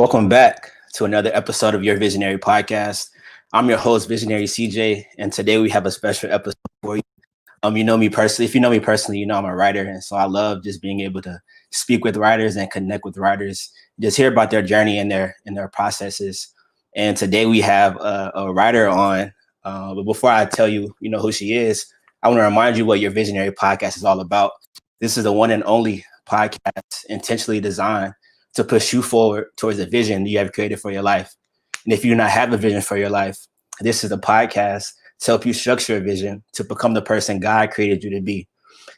Welcome back to another episode of Your Visionary Podcast. I'm your host, Visionary CJ, and today we have a special episode for you. You know me personally. If you know me personally, you know I'm a writer, and so I love just being able to speak with writers and connect with writers, just hear about their journey and their processes. And today we have a writer on. But before I tell you, who she is, I want to remind you what Your Visionary Podcast is all about. This is the one and only podcast intentionally designed to push you forward towards a vision you have created for your life. And if you do not have a vision for your life, this is a podcast to help you structure a vision to become the person God created you to be.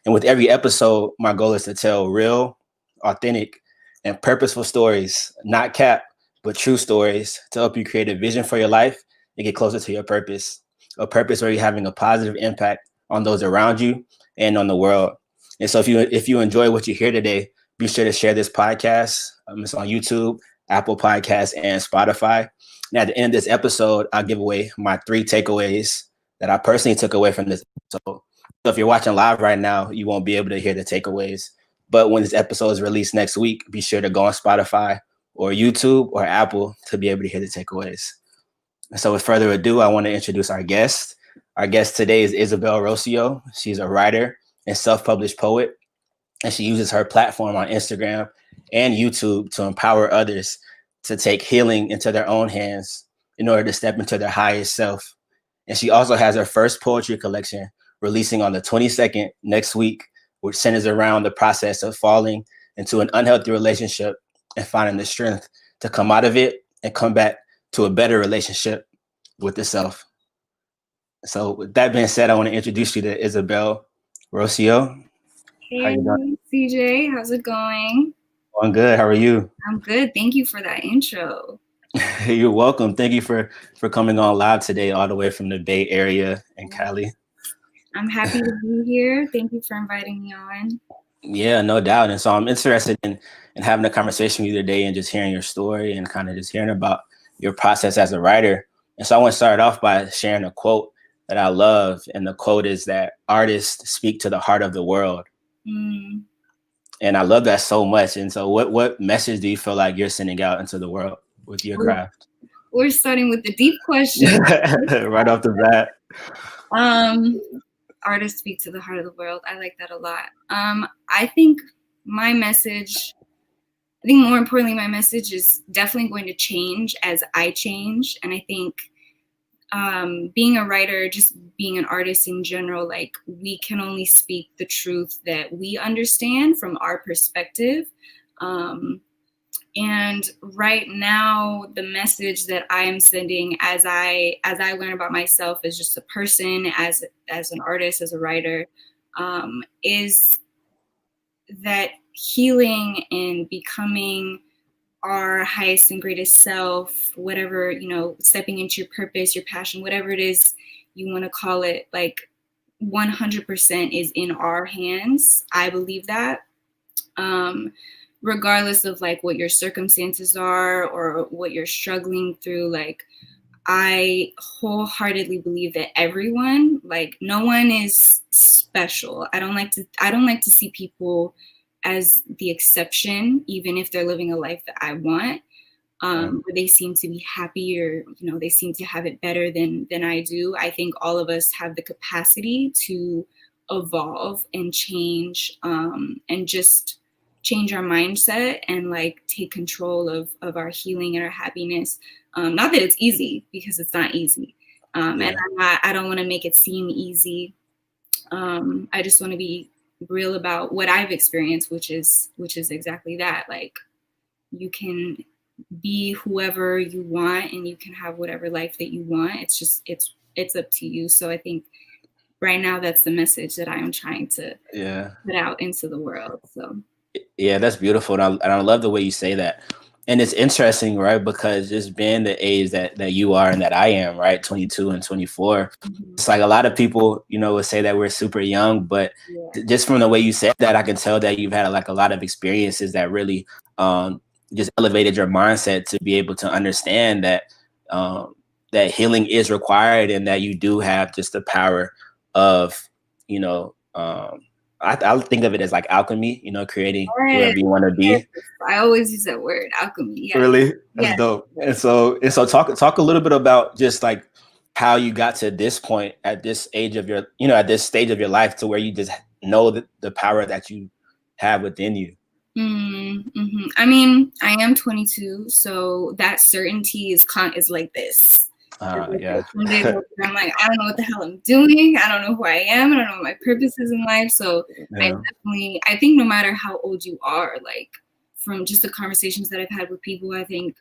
And with every episode, my goal is to tell real, authentic, and purposeful stories, not cap, but true stories to help you create a vision for your life and get closer to your purpose, a purpose where you're having a positive impact on those around you and on the world. And so if you enjoy what you hear today, be sure to share this podcast. It's on YouTube, Apple Podcasts, and Spotify. And at the end of this episode, I'll give away my 3 takeaways that I personally took away from this episode. So if you're watching live right now, you won't be able to hear the takeaways. But when this episode is released next week, be sure to go on Spotify or YouTube or Apple to be able to hear the takeaways. And so with further ado, I want to introduce our guest. Our guest today is Isabel Rocio. She's a writer and self-published poet. And she uses her platform on Instagram and YouTube to empower others to take healing into their own hands in order to step into their highest self. And she also has her first poetry collection releasing on the 22nd next week, which centers around the process of falling into an unhealthy relationship and finding the strength to come out of it and come back to a better relationship with the self. So with that being said, I want to introduce you to Isabel Rocio. Hey, CJ, how's it going? I'm good. How are you? I'm good. Thank you for that intro. You're welcome. Thank you for coming on live today, all the way from the Bay Area in Cali. I'm happy to be here. Thank you for inviting me on. Yeah, no doubt. And so I'm interested in having a conversation with you today and just hearing your story and kind of just hearing about your process as a writer. And so I want to start off by sharing a quote that I love. And the quote is that artists speak to the heart of the world. And I love that so much. And so what message do you feel like you're sending out into the world with your craft? We're starting with the deep question. Right off the bat. Artists speak to the heart of the world. I like that a lot. I think more importantly, my message is definitely going to change as I change. And I think being a writer, just being an artist in general, like we can only speak the truth that we understand from our perspective. And right now, the message that I am sending as I learn about myself as just a person, as an artist, as a writer, is that healing and becoming our highest and greatest self, whatever, stepping into your purpose, your passion, whatever it is you want to call it, like 100% is in our hands. I believe that. Regardless of like what your circumstances are or what you're struggling through, like I wholeheartedly believe that everyone, like no one is special. I don't like to see people as the exception, even if they're living a life that I want, where they seem to be happy or, they seem to have it better than I do. I think all of us have the capacity to evolve and change, and just change our mindset and like take control of our healing and our happiness. Not that it's easy, because it's not easy. And I don't want to make it seem easy. I just want to be real about what I've experienced, which is exactly that. Like you can be whoever you want and you can have whatever life that you want. It's just, it's up to you. So I think right now that's the message that I am trying to put out into the world. So. Yeah, that's beautiful. And I love the way you say that. And it's interesting, right? Because just being the age that you are and that I am, right? 22 and 24. It's like a lot of people, would say that we're super young, but just from the way you said that, I can tell that you've had like a lot of experiences that really just elevated your mindset to be able to understand that that healing is required and that you do have just the power of, I think of it as like alchemy, you know, creating Yes, whoever you want to yes. be. I always use that word, alchemy. Yeah. Really? That's Yeah. dope. And so talk a little bit about just like how you got to this point at this age of your, you know, at this stage of your life to where you just know the power that you have within you. Mm-hmm. I mean, I am 22, so that certainty is like this. It's like Yeah. some days I'm like, I don't know what the hell I'm doing. I don't know who I am. I don't know what my purpose is in life. So Yeah. I think no matter how old you are, like from just the conversations that I've had with people, I think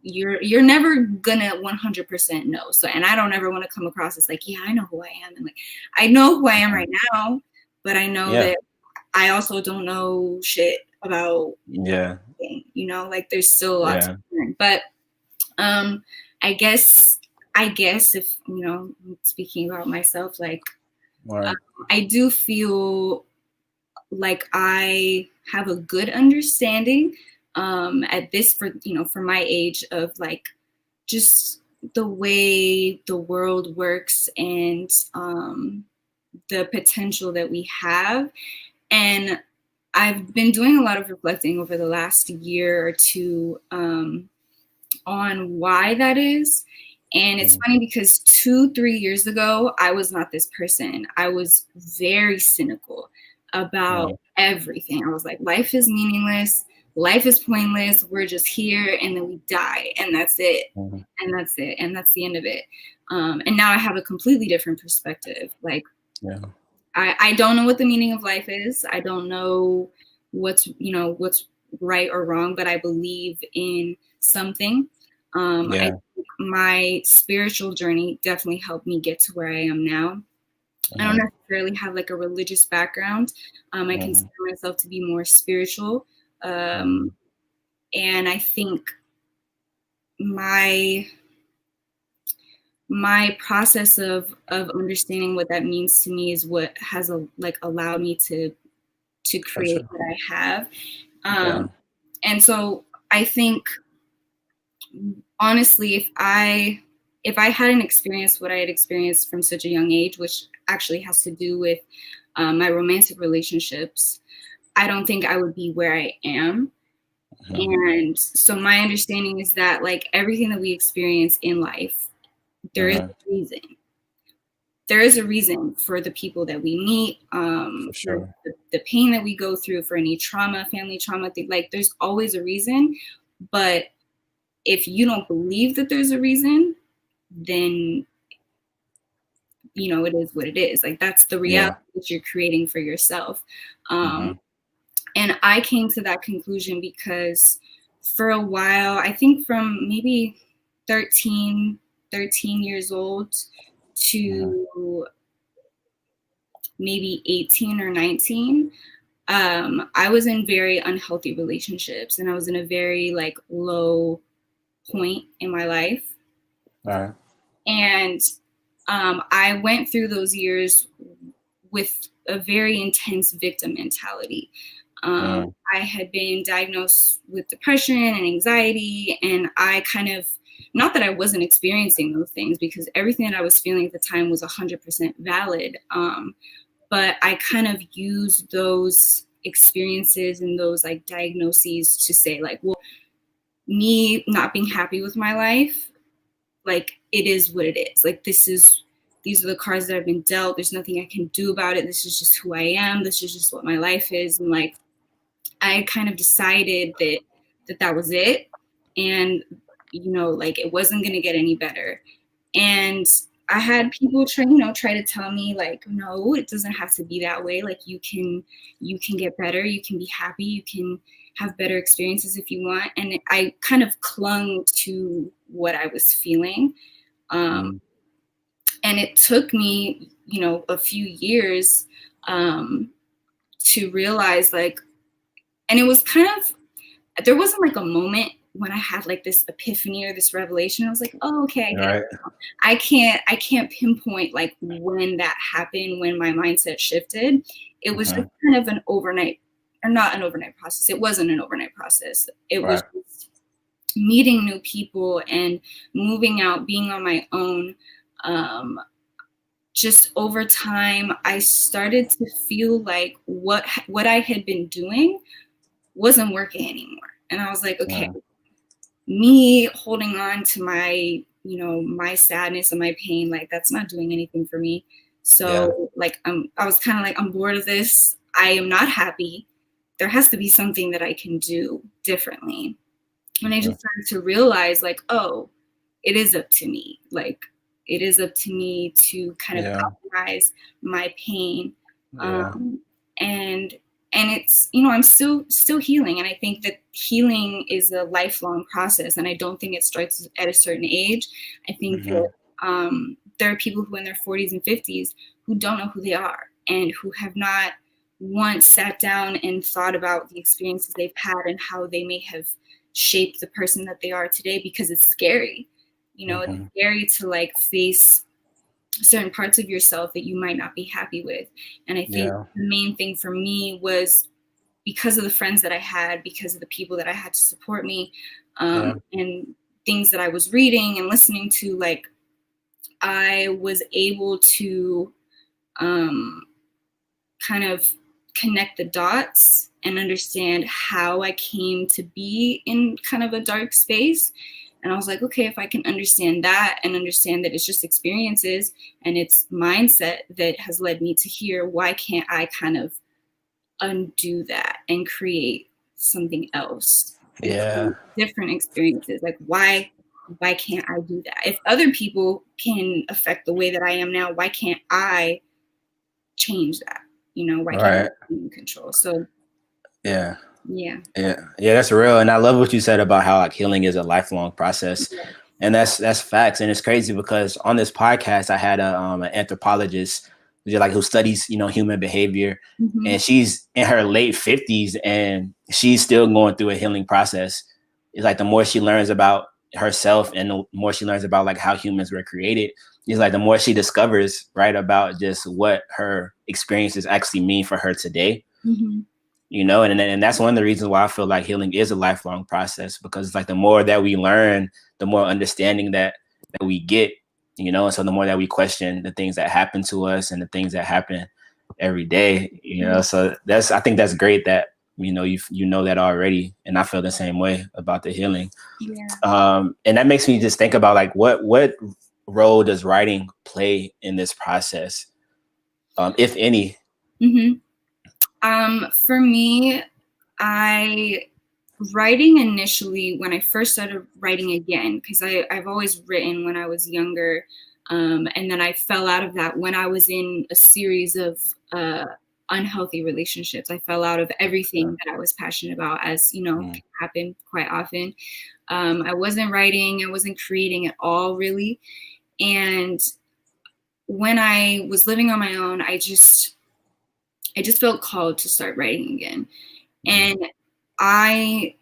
you're never gonna 100% know. So, and I don't ever want to come across as like, yeah, I know who I am, and like I know who I am right now, but I know that I also don't know shit about anything, you know, like there's still a lot to learn. But I guess if, you know, speaking about myself, like I do feel like I have a good understanding at this, for my age, of like just the way the world works and the potential that we have. And I've been doing a lot of reflecting over the last year or two on why that is. And it's funny because 2-3 years ago, I was not this person. I was very cynical about everything. I was like, life is meaningless. Life is pointless. We're just here and then we die. And that's it. And that's it. And that's the end of it. And now I have a completely different perspective. Like, I don't know what the meaning of life is. I don't know what's right or wrong, but I believe in something. I think my spiritual journey definitely helped me get to where I am now. I don't necessarily have like a religious background. I consider myself to be more spiritual. And I think my process of understanding what that means to me is what has allowed me to create what I have. And so I think, honestly, if I hadn't experienced what I had experienced from such a young age, which actually has to do with my romantic relationships, I don't think I would be where I am. And so my understanding is that like everything that we experience in life, there is a reason. There is a reason for the people that we meet, for the pain that we go through, for any trauma, family trauma, like there's always a reason. But if you don't believe that there's a reason, then, you know, it is what it is. Like that's the reality that you're creating for yourself. And I came to that conclusion because for a while, I think from maybe 13 years old to maybe 18 or 19, I was in very unhealthy relationships, and I was in a very like low point in my life. And I went through those years with a very intense victim mentality. I had been diagnosed with depression and anxiety, and I kind of, not that I wasn't experiencing those things, because everything that I was feeling at the time was 100% valid. But I kind of used those experiences and those like diagnoses to say like, well, me not being happy with my life, like it is what it is. Like these are the cards that I've been dealt. There's nothing I can do about it. This is just who I am. This is just what my life is. And like, I kind of decided that was it. And, you know, like it wasn't going to get any better. And I had people try to tell me like, no, it doesn't have to be that way. Like you can get better. You can be happy. You can have better experiences if you want. And I kind of clung to what I was feeling. And it took me, you know, a few years to realize like, and it was kind of, there wasn't like a moment when I had like this epiphany or this revelation. I was like, oh, okay, I get it. I can't pinpoint like when that happened, when my mindset shifted. It was just kind of an overnight, or not an overnight process. It wasn't an overnight process. It was just meeting new people and moving out, being on my own. just over time, I started to feel like what I had been doing wasn't working anymore. And I was like, okay, me holding on to my, my sadness and my pain, like that's not doing anything for me. So like, I was kind of like, I'm bored of this. I am not happy. There has to be something that I can do differently. And I just started to realize like, oh, it is up to me. Like, it is up to me to kind of optimize my pain. And it's, I'm still healing. And I think that healing is a lifelong process. And I don't think it starts at a certain age. I think that there are people who in their 40s and 50s who don't know who they are and who have not once sat down and thought about the experiences they've had and how they may have shaped the person that they are today, because it's scary. It's scary to like face certain parts of yourself that you might not be happy with. And I think the main thing for me was because of the friends that I had, because of the people that I had to support me, and things that I was reading and listening to, like I was able to kind of connect the dots and understand how I came to be in kind of a dark space. And I was like, okay, if I can understand that and understand that it's just experiences and it's mindset that has led me to here, why can't I kind of undo that and create something else? Different experiences. Like, why can't I do that? If other people can affect the way that I am now, why can't I change that? Why can't I be in control? So yeah, that's real. And I love what you said about how like healing is a lifelong process. And that's facts. And it's crazy because on this podcast I had an anthropologist who studies human behavior, and she's in her late 50s and she's still going through a healing process. It's like the more she learns about herself and the more she learns about like how humans were created, it's like the more she discovers about just what her experiences actually mean for her today. And that's one of the reasons why I feel like healing is a lifelong process, because it's like the more that we learn, the more understanding that we get, and so the more that we question the things that happen to us and the things that happen every day, so I think that's great that, you know that already. And I feel the same way about the healing. And that makes me just think about like, what role does writing play in this process, if any? For me, writing initially, when I first started writing again, because I've always written when I was younger, and then I fell out of that when I was in a series of unhealthy relationships. I fell out of everything that I was passionate about, as can happen quite often. I wasn't writing, I wasn't creating at all, really. And when I was living on my own, I just felt called to start writing again. And I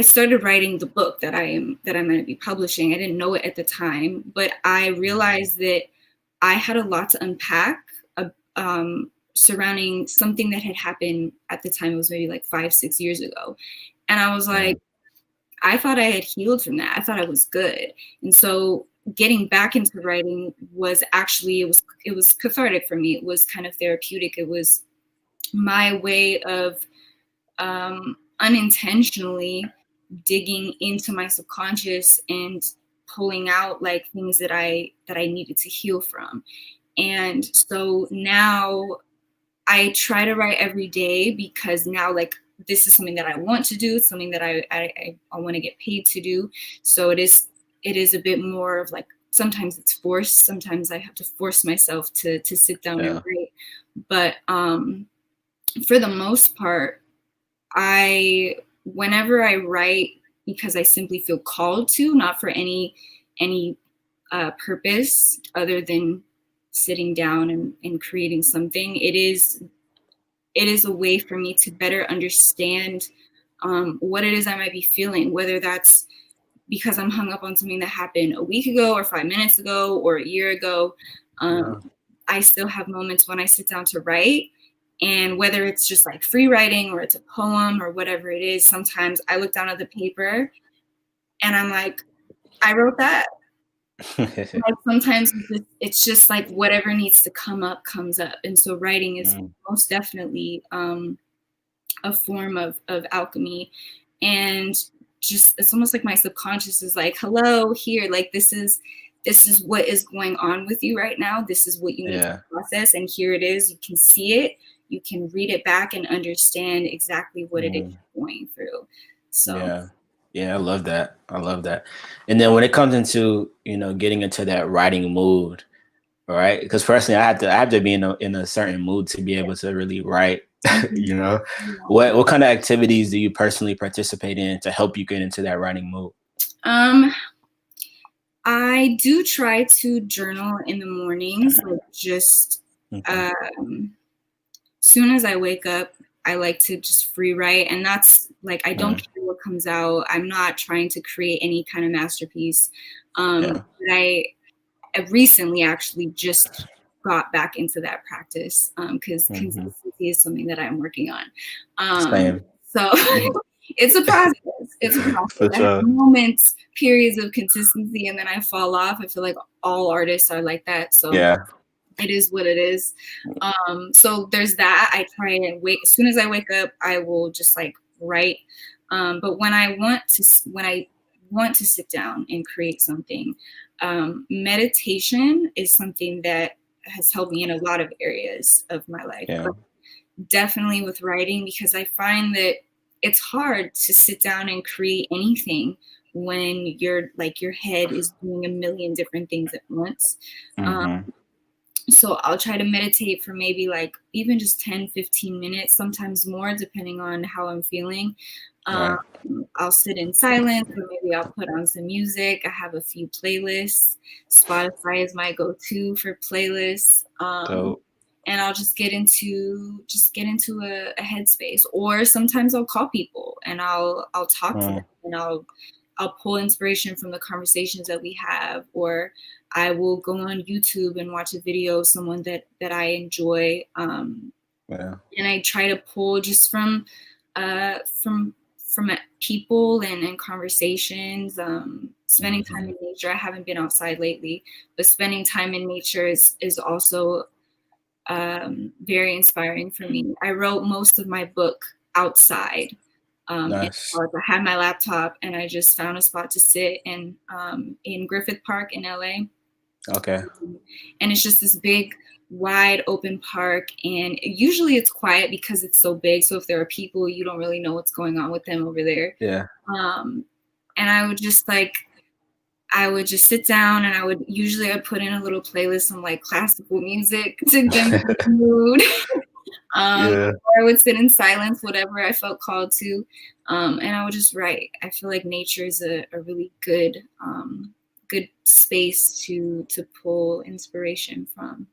started writing the book that I'm going to be publishing. I didn't know it at the time, but I realized that I had a lot to unpack surrounding something that had happened at the time. It was maybe like 5-6 years ago. And I was like, I thought I had healed from that. I thought I was good. And so getting back into writing was actually, it was cathartic for me. It was kind of therapeutic. It was my way of unintentionally digging into my subconscious and pulling out like things that I needed to heal from. And so now I try to write every day, because now like this is something that I want to do. It's something that I want to get paid to do. So it is a bit more of like, sometimes it's forced. Sometimes I have to force myself to sit down and write. But for the most part, whenever I write, because I simply feel called to, not for any purpose other than sitting down and creating something, it is a way for me to better understand what it is I might be feeling, whether that's because I'm hung up on something that happened a week ago or 5 minutes ago or a year ago. I still have moments when I sit down to write, and whether it's just like free writing or it's a poem or whatever it is, sometimes I look down at the paper and I'm like, I wrote that. Like sometimes it's just like whatever needs to come up comes up, and so writing is most definitely a form of alchemy. And just it's almost like my subconscious is like, hello, here, like this is what is going on with you right now. This is what you need to process, and here it is. You can see it, you can read it back and understand exactly what it is you're going through. So yeah, I love that. And then when it comes into, you know, getting into that writing mood, right? Because personally, I have to be in a certain mood to be able to really write. You know, what kind of activities do you personally participate in to help you get into that writing mood? I do try to journal in the mornings, like just soon as I wake up, I like to just free write, and that's like, I don't care what comes out. I'm not trying to create any kind of masterpiece. But I recently actually just got back into that practice because consistency is something that I'm working on. So it's a process. It's a process. I have moments, periods of consistency, and then I fall off. I feel like all artists are like that. So it is what it is. So there's that. I try and wait. As soon as I wake up, I will just like write. But when I want to sit down and create something, meditation is something that has helped me in a lot of areas of my life. But definitely with writing, because I find that it's hard to sit down and create anything when your head is doing a million different things at once. So I'll try to meditate for maybe like even just 10-15 minutes, sometimes more, depending on how I'm feeling. I'll sit in silence, or maybe I'll put on some music. I have a few playlists. Spotify is my go-to for playlists. And I'll just get into a headspace. Or sometimes I'll call people and I'll talk to them, and I'll pull inspiration from the conversations that we have, or I will go on YouTube and watch a video of someone that I enjoy. And I try to pull just from people and conversations. Spending time in nature. I haven't been outside lately, but spending time in nature is also very inspiring for me. I wrote most of my book outside. Nice. I had my laptop and I just found a spot to sit in Griffith Park in LA. Okay. And it's just this big, wide open park, and usually it's quiet because it's so big. So if there are people, you don't really know what's going on with them over there. And I would just sit down, and I'd put in a little playlist, some like classical music to get me in the mood. Or I would sit in silence, whatever I felt called to, and I would just write. I feel like nature is a really good space to pull inspiration from.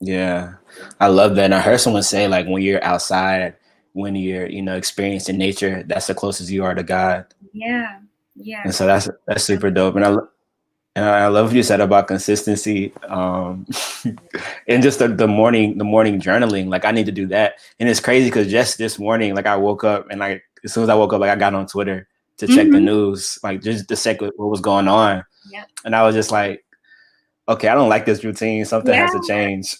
Yeah, I love that. And I heard someone say, like, when you're outside, when you're, you know, experiencing nature, that's the closest you are to God. Yeah. And so that's super dope. And I love what you said about consistency, and just the morning journaling. Like, I need to do that. And it's crazy because just this morning, like, I woke up, and like as soon as I woke up, like, I got on Twitter to check the news, like just to check what was going on. And I was just like, okay, I don't like this routine. Something has to change.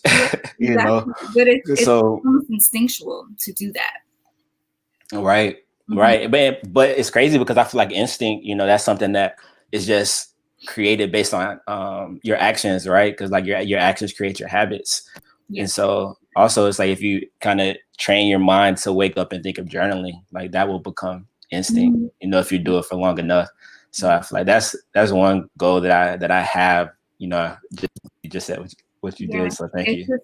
You know, but it's almost instinctual to do that. Right. But it's crazy because I feel like instinct, you know, that's something that is just created based on your actions, right? Because like your actions create your habits. And so also it's like if you kind of train your mind to wake up and think of journaling, like that will become instinct, you know, if you do it for long enough. So I feel like that's one goal that I have, you know. You just said what you did, so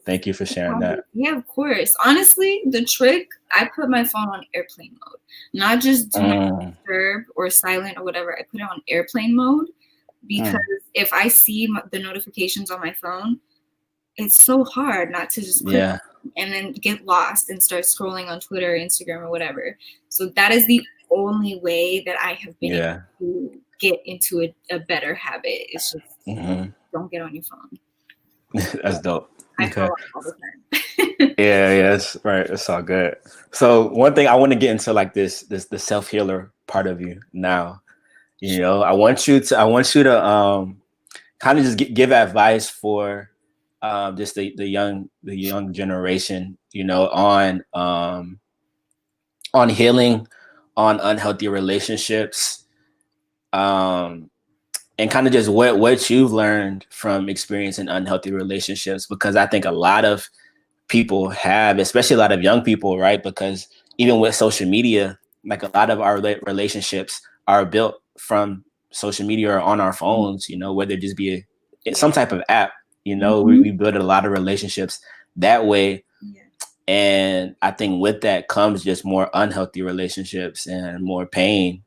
thank you for sharing that. Yeah, of course. Honestly, the trick, I put my phone on airplane mode, not just do not disturb or silent or whatever. I put it on airplane mode because if I see the notifications on my phone, it's so hard not to just click and then get lost and start scrolling on Twitter, Instagram, or whatever. So that is the only way that I have been able to get into a better habit. It's just don't get on your phone. That's dope. I Okay. all the time. Yeah, that's right. It's all good. So one thing I want to get into, like the self-healer part of you now. You know, I want you to kind of just give advice for just the young generation, you know, on healing, on unhealthy relationships, and kind of just what you've learned from experiencing unhealthy relationships, because I think a lot of people have, especially a lot of young people, right? Because even with social media, like a lot of our relationships are built from social media or on our phones, you know, whether it just be some type of app, you know, we build a lot of relationships that way. Yeah. And I think with that comes just more unhealthy relationships and more pain,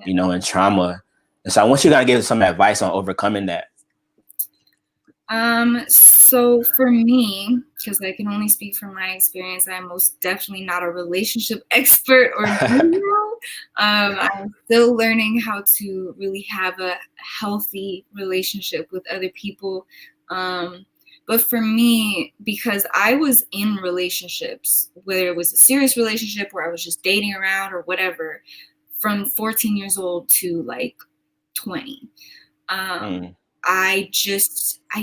you know, and trauma. And so I want you to give some advice on overcoming that. So for me, because I can only speak from my experience, I'm most definitely not a relationship expert or guru. I'm still learning how to really have a healthy relationship with other people. But for me, because I was in relationships, whether it was a serious relationship where I was just dating around or whatever, from 14 years old to like 20. I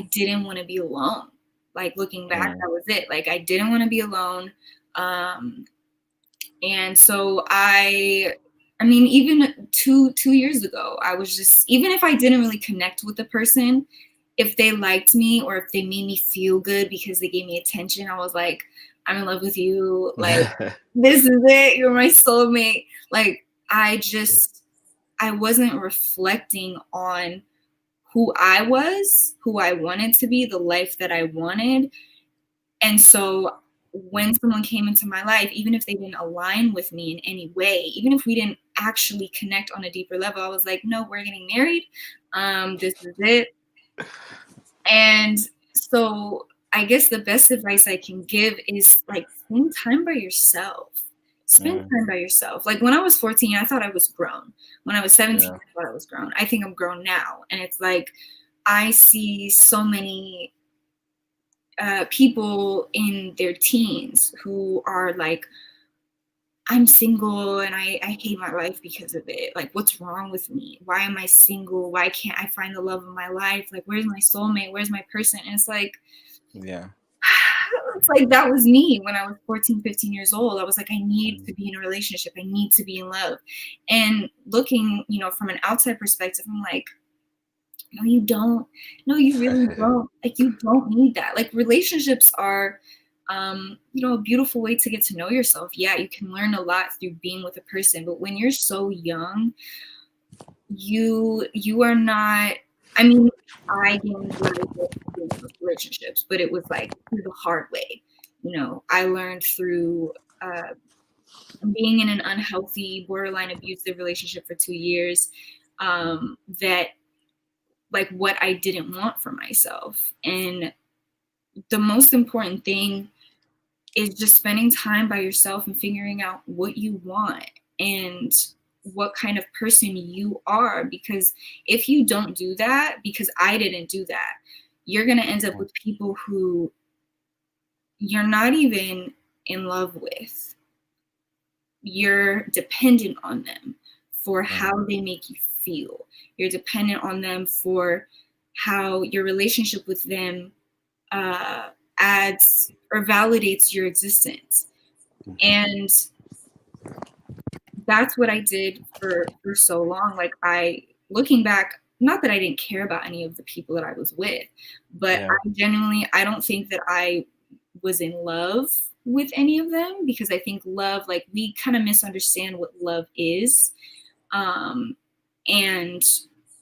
didn't want to be alone. Like looking back, that was it. Like I didn't want to be alone. And so I mean, even two years ago, I was just, even if I didn't really connect with the person, if they liked me or if they made me feel good because they gave me attention, I was like, I'm in love with you. Like, this is it. You're my soulmate. Like, I wasn't reflecting on who I was, who I wanted to be, the life that I wanted. And so when someone came into my life, even if they didn't align with me in any way, even if we didn't actually connect on a deeper level, I was like, no, we're getting married. This is it. And so I guess the best advice I can give is like, spend time by yourself. Spend time by yourself. Like when I was 14, I thought I was grown. When I was 17, I thought I was grown. I think I'm grown now. And it's like, I see so many people in their teens who are like, I'm single and I hate my life because of it. Like, what's wrong with me? Why am I single? Why can't I find the love of my life? Like, where's my soulmate? Where's my person? And it's like, it's like that was me when I was 14, 15 years old. I was like, I need to be in a relationship. I need to be in love. And looking, you know, from an outside perspective, I'm like, no, you don't. No, you really don't. Like, you don't need that. Like, relationships are, you know, a beautiful way to get to know yourself. Yeah, you can learn a lot through being with a person, but when you're so young, you are not. I mean, I gained what I did in those relationships, but it was like through the hard way. You know, I learned through being in an unhealthy, borderline abusive relationship for 2 years, that like what I didn't want for myself. And the most important thing is just spending time by yourself and figuring out what you want and what kind of person you are. Because if you don't do that, because I didn't do that, you're going to end up with people who you're not even in love with. You're dependent on them for how they make you feel. You're dependent on them for how your relationship with them adds or validates your existence. And that's what I did for so long. Like, looking back, not that I didn't care about any of the people that I was with, but I don't think that I was in love with any of them, because I think love, like, we kind of misunderstand what love is. And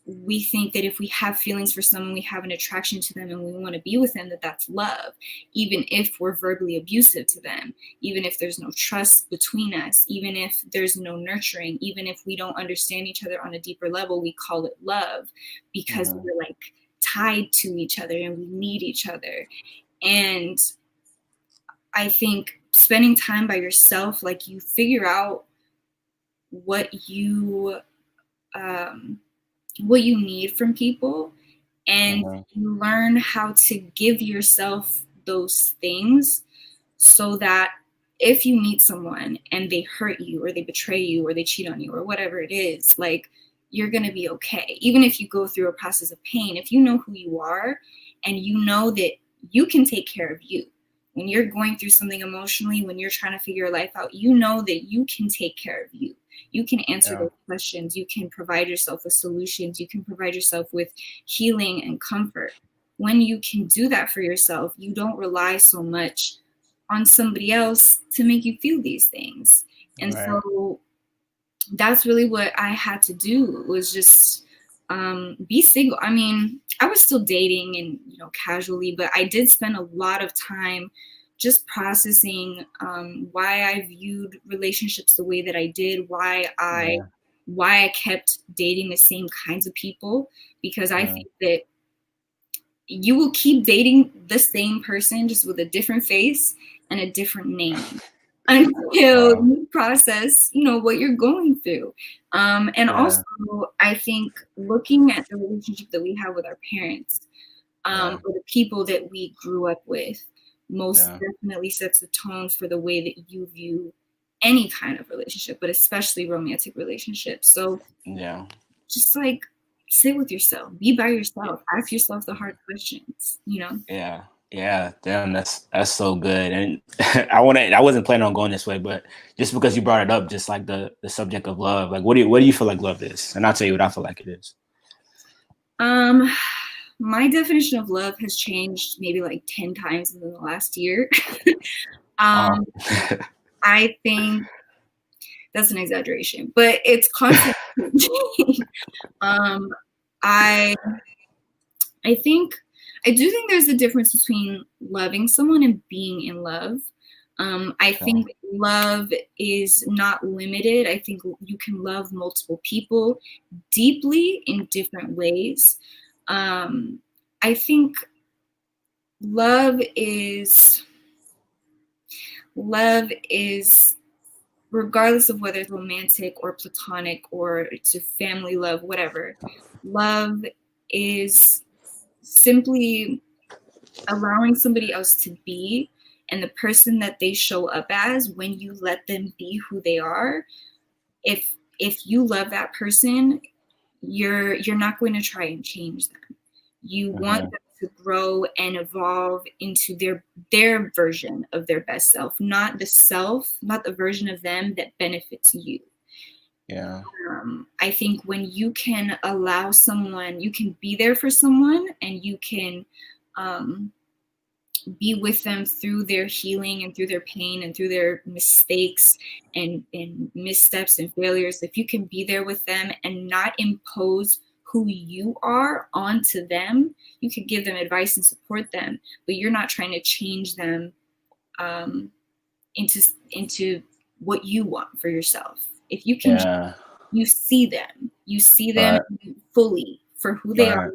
we think that if we have feelings for someone, we have an attraction to them and we want to be with them, that's love, even if we're verbally abusive to them, even if there's no trust between us, even if there's no nurturing, even if we don't understand each other on a deeper level, we call it love because we're like tied to each other and we need each other. And I think spending time by yourself, like, you figure out what you need from people, and you learn how to give yourself those things so that if you meet someone and they hurt you or they betray you or they cheat on you or whatever it is, like, you're going to be okay. Even if you go through a process of pain, if you know who you are and you know that you can take care of you. When you're going through something emotionally, when you're trying to figure your life out, you know that you can take care of you. You can answer those questions. You can provide yourself with solutions. You can provide yourself with healing and comfort. When you can do that for yourself, you don't rely so much on somebody else to make you feel these things. And so that's really what I had to do, was just be single. I mean, I was still dating and, you know, casually, but I did spend a lot of time just processing why I viewed relationships the way that I did, why I kept dating the same kinds of people, because I think that you will keep dating the same person just with a different face and a different name until you process, you know, what you're going through. And also, I think looking at the relationship that we have with our parents, or the people that we grew up with, most definitely sets the tone for the way that you view any kind of relationship, but especially romantic relationships. So just like sit with yourself, be by yourself, ask yourself the hard questions, you know? Yeah, damn, that's so good. And I wasn't planning on going this way, but just because you brought it up, just like the subject of love, like what do you feel like love is? And I'll tell you what I feel like it is. My definition of love has changed maybe like 10 times in the last year. I think that's an exaggeration, but it's constantly changing. I do think there's a difference between loving someone and being in love. I think love is not limited. I think you can love multiple people deeply in different ways. I think love is, regardless of whether it's romantic or platonic or it's a family love, whatever, love is simply allowing somebody else to be, and the person that they show up as, when you let them be who they are, if you love that person, you're not going to try and change them. You want them to grow and evolve into their version of their best self, not the version of them that benefits you. I think when you can allow someone, you can be there for someone, and you can be with them through their healing and through their pain and through their mistakes and missteps and failures. If you can be there with them and not impose who you are onto them, you can give them advice and support them, but you're not trying to change them into what you want for yourself. If you can, you see them fully for who they are.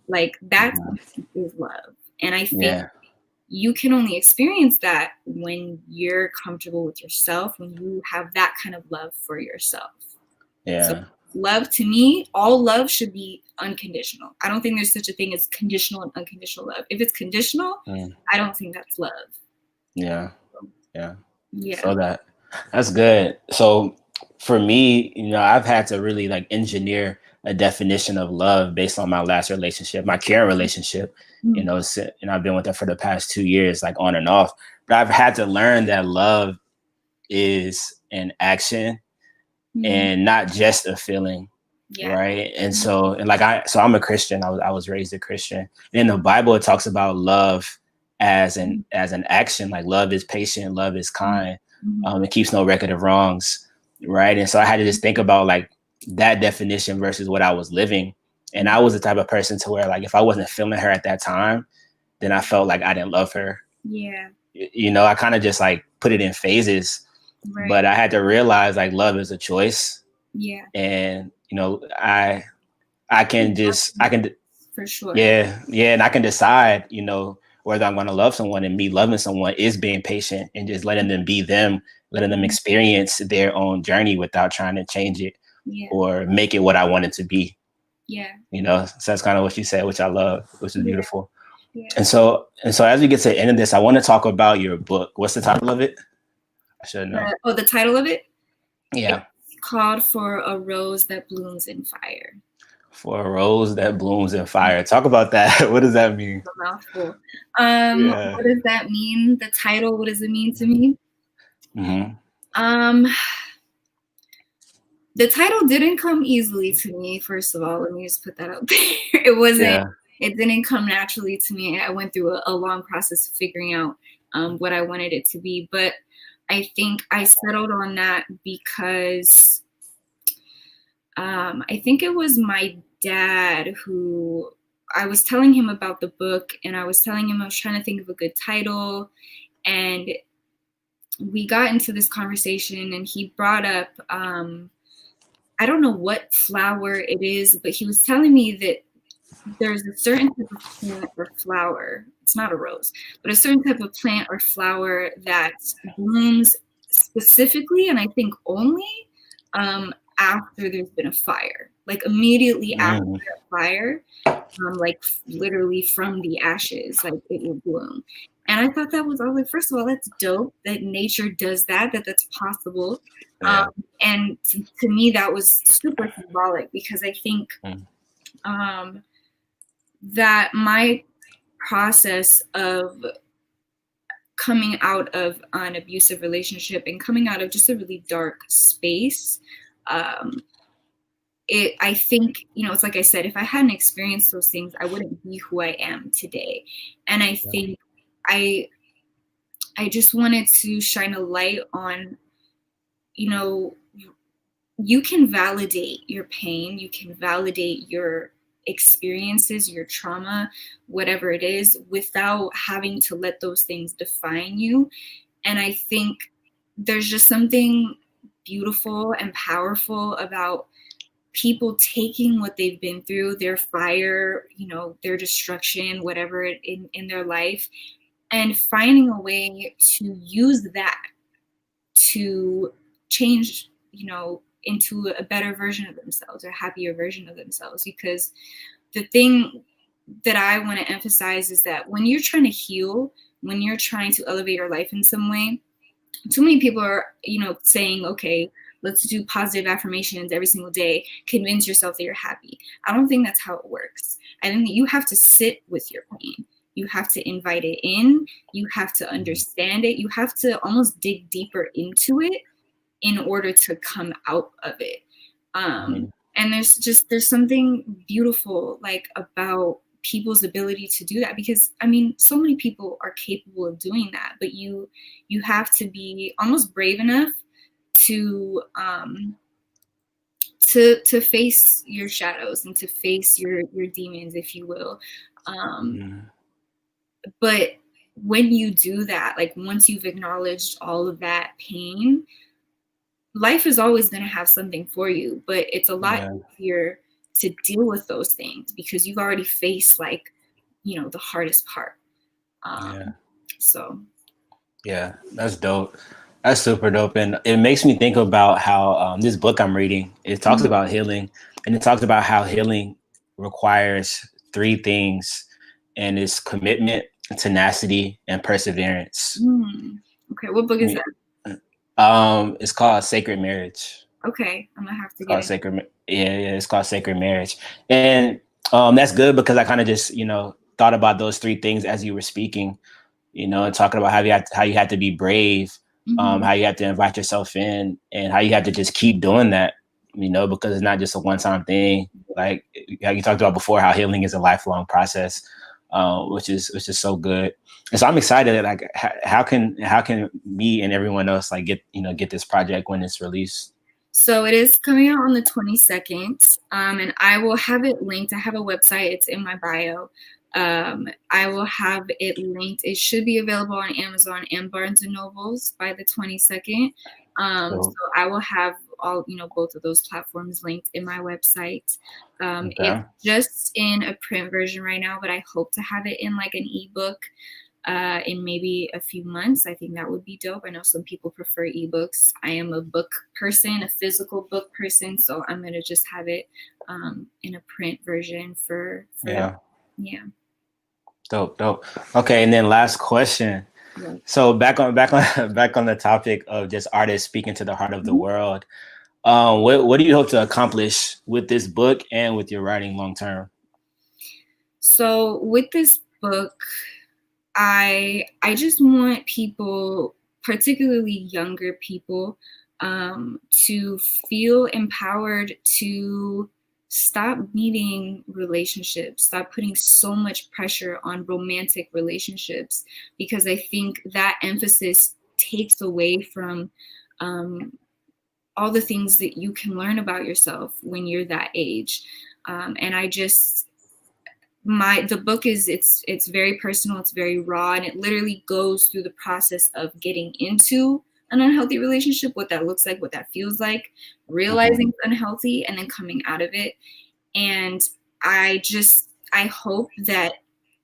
Like that is love. And I think you can only experience that when you're comfortable with yourself, when you have that kind of love for yourself. So love, to me, all love should be unconditional. I don't think there's such a thing as conditional and unconditional love. If it's conditional, I don't think that's love. So that's good. So for me, you know, I've had to really like engineer a definition of love based on my last relationship, my current relationship. You know, and I've been with her for the past 2 years, like on and off. But I've had to learn that love is an action and not just a feeling. Right. And so, and like I'm a Christian. I was raised a Christian. And in the Bible, it talks about love as an action. Like love is patient, love is kind. It keeps no record of wrongs. Right. And so I had to just think about like that definition versus what I was living. And I was the type of person to where like if I wasn't feeling her at that time, then I felt like I didn't love her. You know, I kind of just like put it in phases. But I had to realize like love is a choice. And you know, I can for sure. And I can decide, you know, whether I'm going to love someone, and me loving someone is being patient and just letting them be them, letting them experience their own journey without trying to change it or make it what I want it to be. You know, so that's kind of what you said, which I love, which is beautiful. And so as we get to the end of this, I want to talk about your book. What's the title of it? I should know. The title of it? Yeah. called For a Rose That Blooms in Fire. For a rose that blooms in fire. Talk about that. What does that mean? A mouthful. Yeah. What does that mean? The title, what does it mean to me? Mm-hmm. The title didn't come easily to me, first of all. Let me just put that out there. It didn't come naturally to me. I went through a long process of figuring out what I wanted it to be. But I think I settled on that because I think it was my dad who, I was telling him about the book, and I was telling him I was trying to think of a good title, and we got into this conversation, and he brought up, I don't know what flower it is, but he was telling me that there's a certain type of plant or flower, it's not a rose, but a certain type of plant or flower that blooms specifically, and I think only, after there's been a fire, like immediately after a fire, like literally from the ashes, like it will bloom. And I thought I was like, first of all, that's dope that nature does that's possible. Yeah. And to me, that was super symbolic, because I think that my process of coming out of an abusive relationship and coming out of just a really dark space, I think, it's like I said, if I hadn't experienced those things, I wouldn't be who I am today. And I think I just wanted to shine a light on, you can validate your pain, you can validate your experiences, your trauma, whatever it is, without having to let those things define you. And I think there's just something beautiful and powerful about people taking what they've been through, their fire, their destruction, whatever in their life, and finding a way to use that to change, into a better version of themselves, or a happier version of themselves. Because the thing that I want to emphasize is that when you're trying to heal, when you're trying to elevate your life in some way, too many people are, saying, okay, let's do positive affirmations every single day, convince yourself that you're happy. I don't think that's how it works. I think that you have to sit with your pain. You have to invite it in. You have to understand it. You have to almost dig deeper into it in order to come out of it. And there's something beautiful, like, about people's ability to do that, because so many people are capable of doing that, but you have to be almost brave enough to face your shadows and to face your demons, if you will. But when you do that, like, once you've acknowledged all of that pain, life is always going to have something for you, but it's a lot easier to deal with those things because you've already faced, like, the hardest part. So. Yeah, that's dope. That's super dope. And it makes me think about how this book I'm reading, it talks about healing, and it talks about how healing requires 3 things, and it's commitment, tenacity, and perseverance. Okay, what book is that? It's called Sacred Marriage. Okay, I'm gonna have to get it. It's called Sacred Marriage. And that's good because I kind of just, thought about those 3 things as you were speaking, and talking about how you had to be brave, how you have to invite yourself in, and how you have to just keep doing that, because it's not just a one-time thing. Like you talked about before, how healing is a lifelong process, which is so good. And so I'm excited that, like, how can me and everyone else, like, get this project when it's released? So it is coming out on the 22nd, and I will have it linked. I have a website. It's in my bio. I will have it linked. It should be available on Amazon and Barnes and Nobles by the 22nd. So I will have all, both of those platforms linked in my website. It's just in a print version right now, but I hope to have it in, like, an ebook in maybe a few months. I think that would be dope. I know some people prefer ebooks. I am a book person, a physical book person, so I'm gonna just have it in a print version for yeah. Dope. Okay, and then last question. So back on the topic of just artists speaking to the heart of the world. What do you hope to accomplish with this book and with your writing long term? So with this book, I just want people, particularly younger people, to feel empowered to stop needing relationships, stop putting so much pressure on romantic relationships, because I think that emphasis takes away from all the things that you can learn about yourself when you're that age. And I just, the book is, it's very personal, it's very raw, and it literally goes through the process of getting into an unhealthy relationship, what that looks like, what that feels like, realizing it's unhealthy, and then coming out of it. And I hope that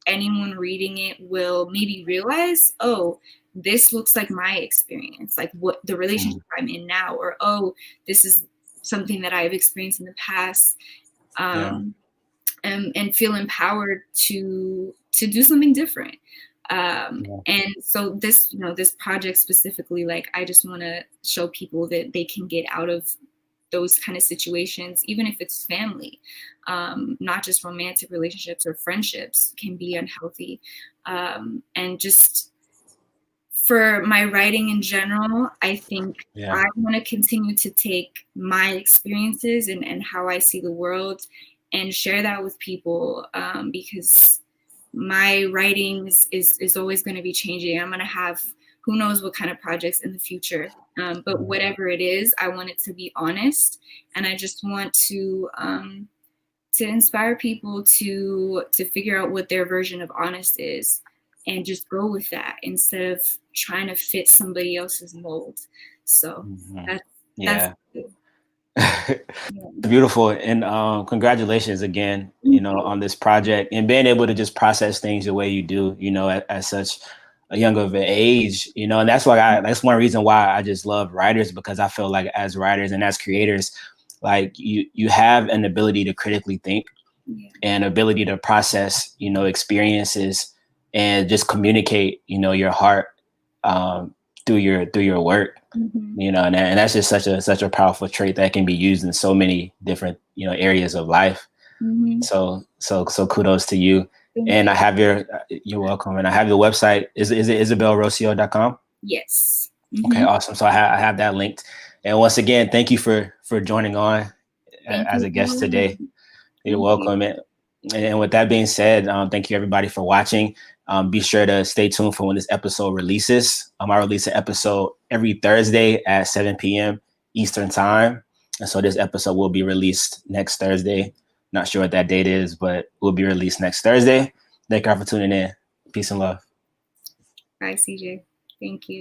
anyone reading it will maybe realize, oh, this looks like my experience, like what the relationship I'm in now, or oh, this is something that I've experienced in the past. And feel empowered to do something different. And so this, this project specifically, like, I just want to show people that they can get out of those kind of situations, even if it's family, not just romantic relationships or friendships can be unhealthy. And just for my writing in general, I think I want to continue to take my experiences and how I see the world and share that with people, because my writing is always going to be changing. I'm going to have who knows what kind of projects in the future. But whatever it is, I want it to be honest. And I just want to inspire people to figure out what their version of honest is and just go with that instead of trying to fit somebody else's mold. So that's beautiful. And congratulations again, on this project and being able to just process things the way you do, at such a young of an age, and that's that's one reason why I just love writers, because I feel like as writers and as creators, like you have an ability to critically think and ability to process, experiences and just communicate, your heart through your work. And that's just such a powerful trait that can be used in so many different, areas of life. So kudos to you. And I have you're welcome. And I have your website. Is it isabelrocio.com? Yes. Okay, awesome. So I have that linked. And once again, thank you for joining on as a guest today. You're welcome. And with that being said, thank you everybody for watching. Be sure to stay tuned for when this episode releases. I release an episode every Thursday at 7 p.m. Eastern time. And so this episode will be released next Thursday. Not sure what that date is, but will be released next Thursday. Thank you all for tuning in. Peace and love. Bye, CJ. Thank you.